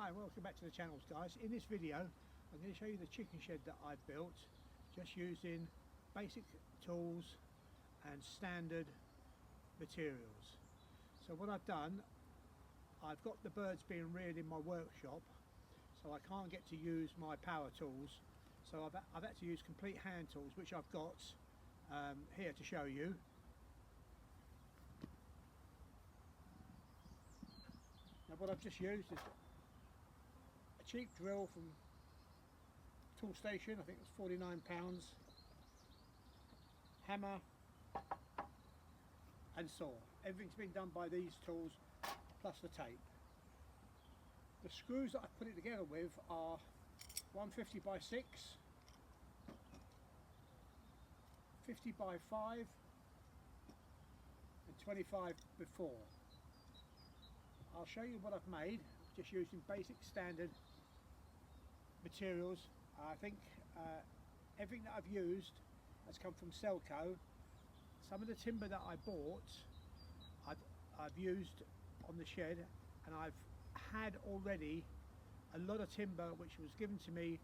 Hi and welcome back to the channel, guys. In this video I'm going to show you the chicken shed that I built just using basic tools and standard materials. So what I've done, I've got the birds being reared in my workshop, so I can't get to use my power tools, so I've had to use complete hand tools, which I've got here to show you. Now what I've just used is a cheap drill from Tool Station, I think it's £49, hammer and saw. Everything's been done by these tools plus the tape. The screws that I've put it together with are 150 by 6, 50 by 5 and 25 by 4. I'll show you what I've made just using basic standard materials. I think everything that I've used has come from Selco. Some of the timber that I bought I've used on the shed, and I've had already a lot of timber which was given to me.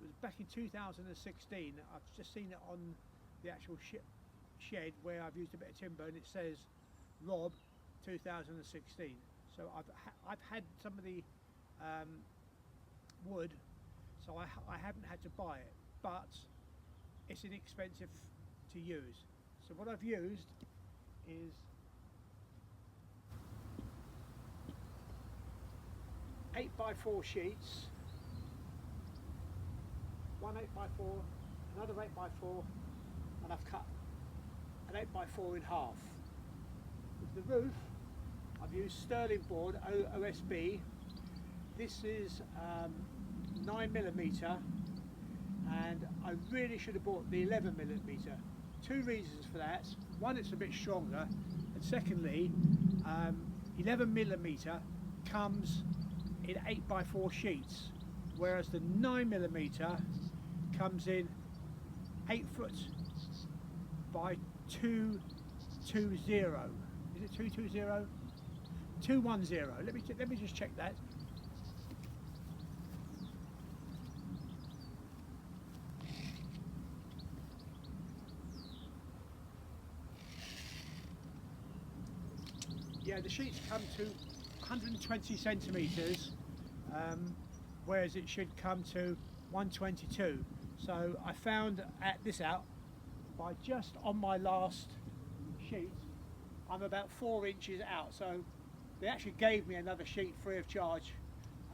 It was back in 2016. I've just seen it on the actual shed where I've used a bit of timber, and it says Rob 2016. So I've had some of the wood, so I haven't had to buy it, but it's inexpensive to use. So what I've used is 8x4 sheets, one 8x4, another 8x4, and I've cut an 8x4 in half. With the roof, I've used sterling board OSB. This is 9mm, and I really should have bought the 11mm. Two reasons for that: one, it's a bit stronger, and secondly, 11mm comes in 8x4 sheets, whereas the 9mm comes in 8 foot by 220. Is it 220? 210. Let me just check that. Yeah, the sheets come to 120 centimeters, whereas it should come to 122. So I found this out by just on my last sheet. I'm about 4 inches out, so they actually gave me another sheet free of charge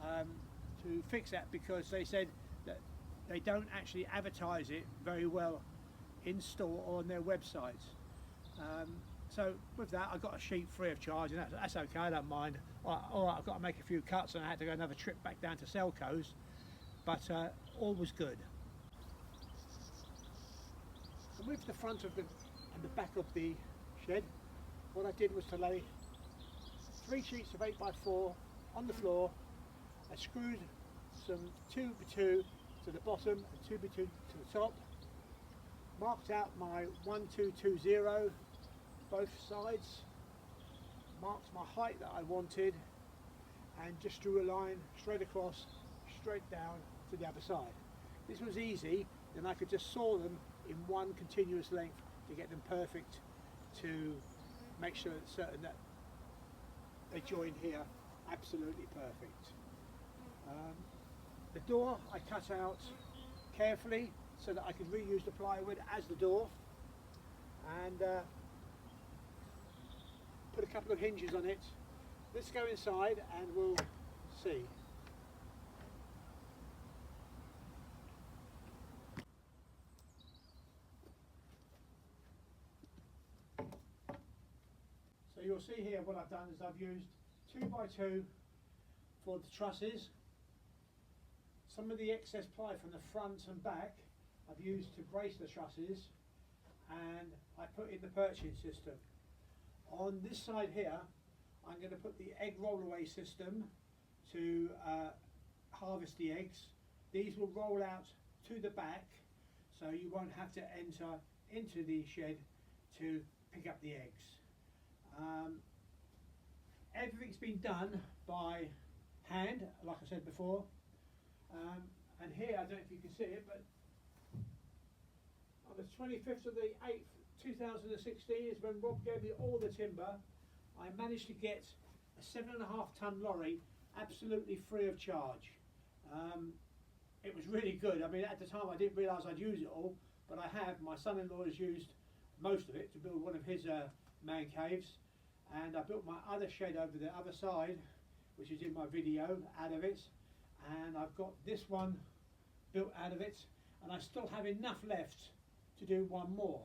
to fix that, because they said that they don't actually advertise it very well in store or on their website. So with that, I got a sheet free of charge, and that's okay, I don't mind. All right, I've got to make a few cuts, and I had to go another trip back down to Selco's, but all was good. And with the front of and the back of the shed, what I did was to lay 3 sheets of 8x4 on the floor. I screwed some 2x2 to the bottom and 2x2 to the top. Marked out my 1220 both sides. Marked my height that I wanted, and just drew a line straight across, straight down to the other side. This was easy, then I could just saw them in one continuous length to get them perfect, to make sure it's certain that they join here absolutely perfect. The door I cut out carefully so that I could reuse the plywood as the door, and put a couple of hinges on it. Let's go inside and we'll see. So you'll see here what I've done is I've used 2x2 for the trusses. Some of the excess ply from the front and back I've used to brace the trusses, and I put in the perching system. On this side here, I'm going to put the egg roll away system to harvest the eggs. These will roll out to the back, so you won't have to enter into the shed to pick up the eggs. Everything's been done by hand, like I said before. And here, I don't know if you can see it, but on the 25th of the 8th, 2016 is when Rob gave me all the timber. I managed to get a 7.5 ton lorry absolutely free of charge. It was really good. I mean, at the time I didn't realise I'd use it all, but I have. My son-in-law has used most of it to build one of his man caves, and I built my other shed over the other side, which is in my video, out of it, and I've got this one built out of it, and I still have enough left to do one more.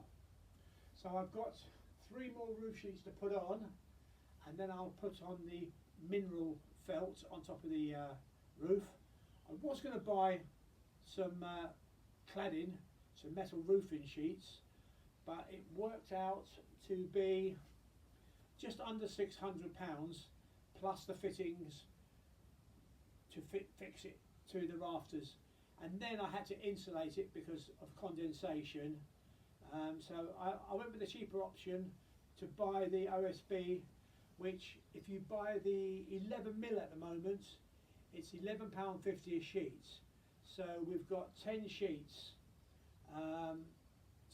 So I've got 3 more roof sheets to put on, and then I'll put on the mineral felt on top of the roof. I was going to buy some cladding, some metal roofing sheets, but it worked out to be just under £600 plus the fittings to fix it to the rafters, and then I had to insulate it because of condensation. So I went with the cheaper option to buy the OSB, which if you buy the 11mm at the moment, it's £11.50 a sheet. So we've got 10 sheets.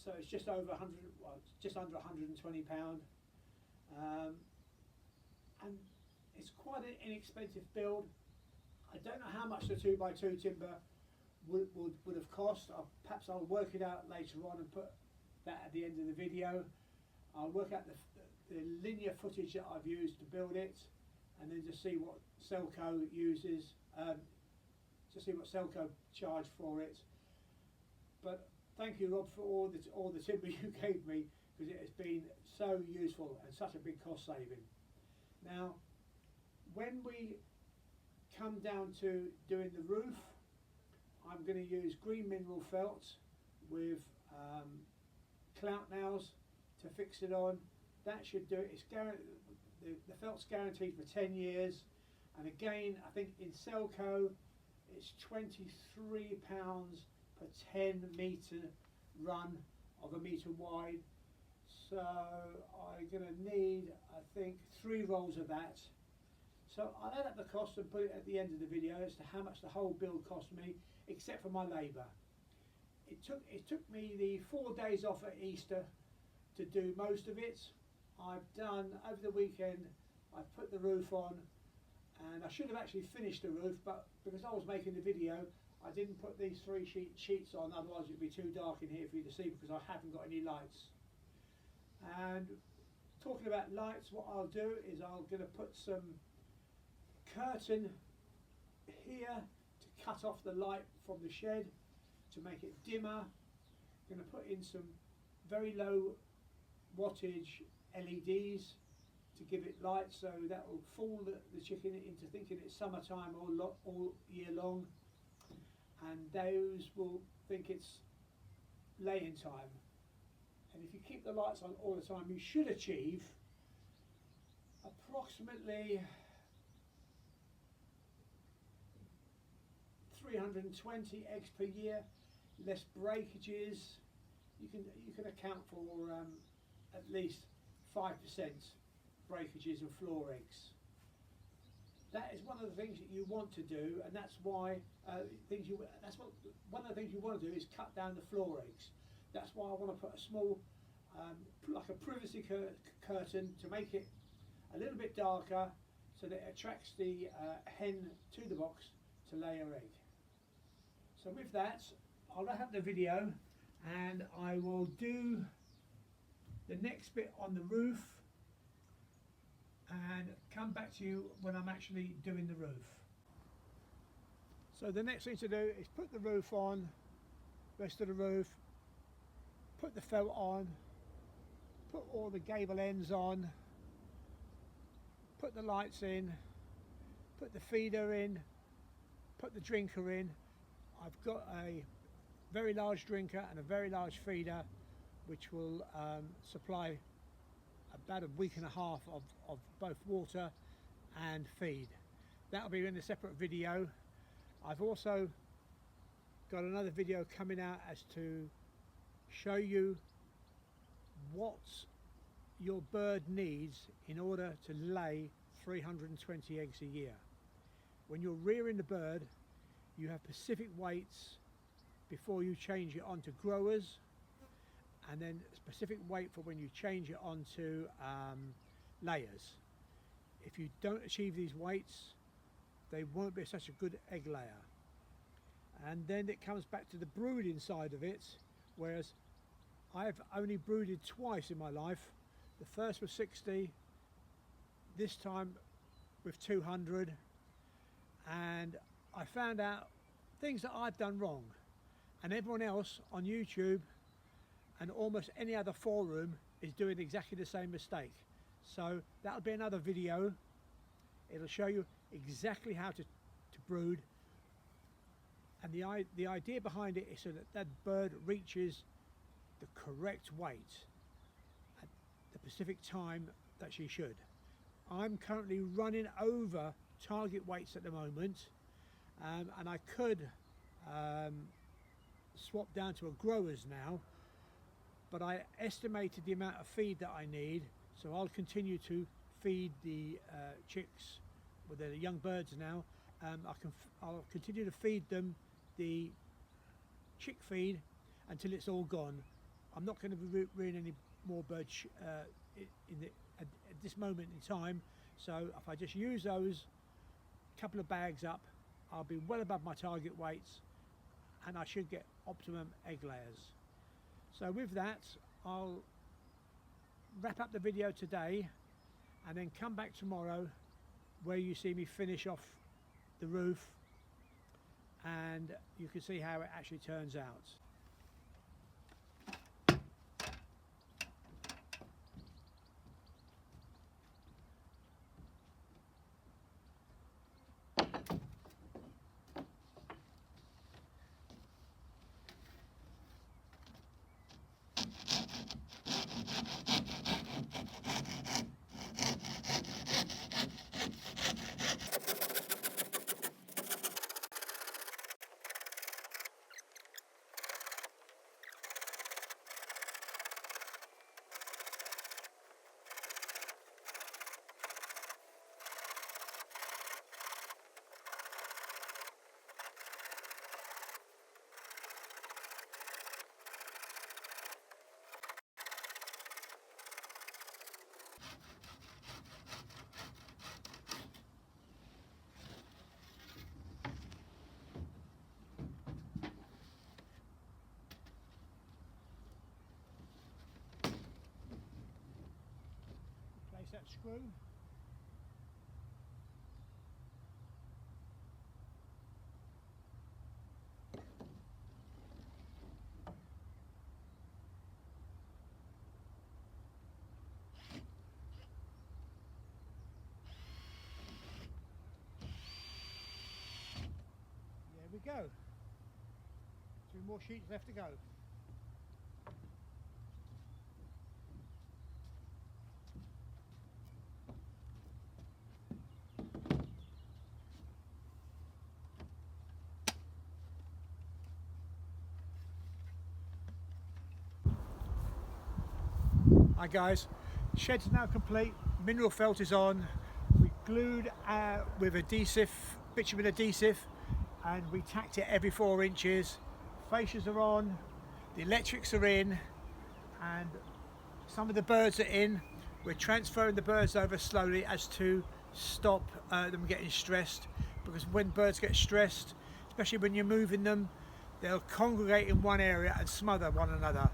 So it's just over 100, well, just under £120. And it's quite an inexpensive build. I don't know how much the 2x2 timber would have cost. Perhaps I'll work it out later on and put that at the end of the video. I'll work out the linear footage that I've used to build it, and then just see what Selco uses, to see what Selco charged for it. But thank you, Rob, for all the timber you gave me, because it has been so useful and such a big cost saving. Now, when we come down to doing the roof, I'm going to use green mineral felt with clout nails to fix it on. That should do it. It's the felt's guaranteed for 10 years, and again, I think in Selco it's £23 per 10 metre run of a metre wide. So I'm going to need, I think, 3 rolls of that. So I'll add up the cost and put it at the end of the video as to how much the whole build cost me, except for my labour. It took me the 4 days off at Easter to do most of it. I've done, over the weekend, I've put the roof on, and I should have actually finished the roof, but because I was making the video, I didn't put these 3 sheets on, otherwise it would be too dark in here for you to see, because I haven't got any lights. And talking about lights, what I'll do is I'm going to put some curtain here to cut off the light from the shed to make it dimmer. I'm going to put in some very low wattage LEDs to give it light, so that will fool the chicken into thinking it's summertime all year long, and those will think it's laying time. And if you keep the lights on all the time, you should achieve approximately 320 eggs per year, less breakages. You can account for at least 5% breakages of floor eggs. That is one of the things that you want to do, and that's why one of the things you want to do is cut down the floor eggs. That's why I want to put a small, like a privacy curtain to make it a little bit darker, so that it attracts the hen to the box to lay her egg. So with that, I'll wrap up the video, and I will do the next bit on the roof and come back to you when I'm actually doing the roof. So the next thing to do is put the roof on, rest of the roof, put the felt on, put all the gable ends on, put the lights in, put the feeder in, put the drinker in. I've got a very large drinker and a very large feeder, which will supply about a week and a half of both water and feed. That'll be in a separate video. I've also got another video coming out as to show you what your bird needs in order to lay 320 eggs a year. when you're rearing the bird, you have specific weights before you change it onto growers, and then specific weight for when you change it onto layers. If you don't achieve these weights, they won't be such a good egg layer. And then it comes back to the brooding side of it, whereas I've only brooded twice in my life. The first was 60, this time with 200, and I found out things that I've done wrong, and everyone else on YouTube and almost any other forum is doing exactly the same mistake. So that'll be another video. It'll show you exactly how to brood, and the idea behind it is so that that bird reaches the correct weight at the specific time that she should. I'm currently running over target weights at the moment, and I could swap down to a growers now, but I estimated the amount of feed that I need, so I'll continue to feed the chicks with the young birds now. I'll continue to feed them the chick feed until it's all gone. I'm not going to be rearing any more birds at this moment in time, so if I just use those couple of bags up, I'll be well above my target weights, and I should get optimum egg layers. So with that, I'll wrap up the video today and then come back tomorrow, where you see me finish off the roof, and you can see how it actually turns out. Place that screw. There we go. 2 more sheets left to go. Hi guys, shed's now complete, mineral felt is on, we glued with adhesive, bitumen adhesive, and we tacked it every 4 inches. Fascias are on, the electrics are in, and some of the birds are in. We're transferring the birds over slowly as to stop them getting stressed, because when birds get stressed, especially when you're moving them, they'll congregate in one area and smother one another,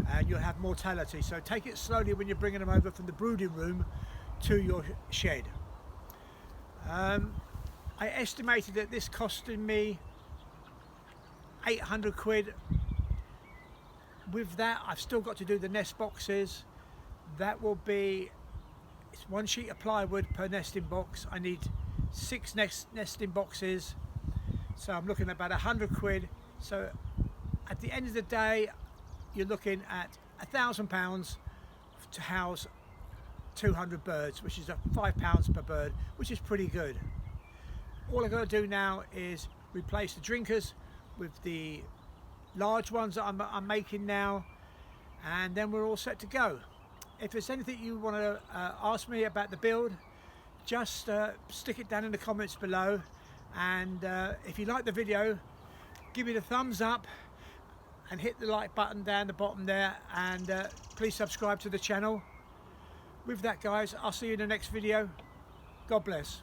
and you'll have mortality. So take it slowly when you're bringing them over from the brooding room to your shed. I estimated that this costing me 800 quid. With that, I've still got to do the nest boxes. That will be, it's 1 sheet of plywood per nesting box. I need 6 nesting boxes, so I'm looking at about 100 quid. So at the end of the day, you're looking at £1,000 to house 200 birds, which is £5 per bird, which is pretty good. All I've got to do now is replace the drinkers with the large ones that I'm making now, and then we're all set to go. If there's anything you want to ask me about the build, just stick it down in the comments below, And if you like the video, give it a thumbs up and hit the like button down the bottom there, and please subscribe to the channel. With that guys, I'll see you in the next video. God bless.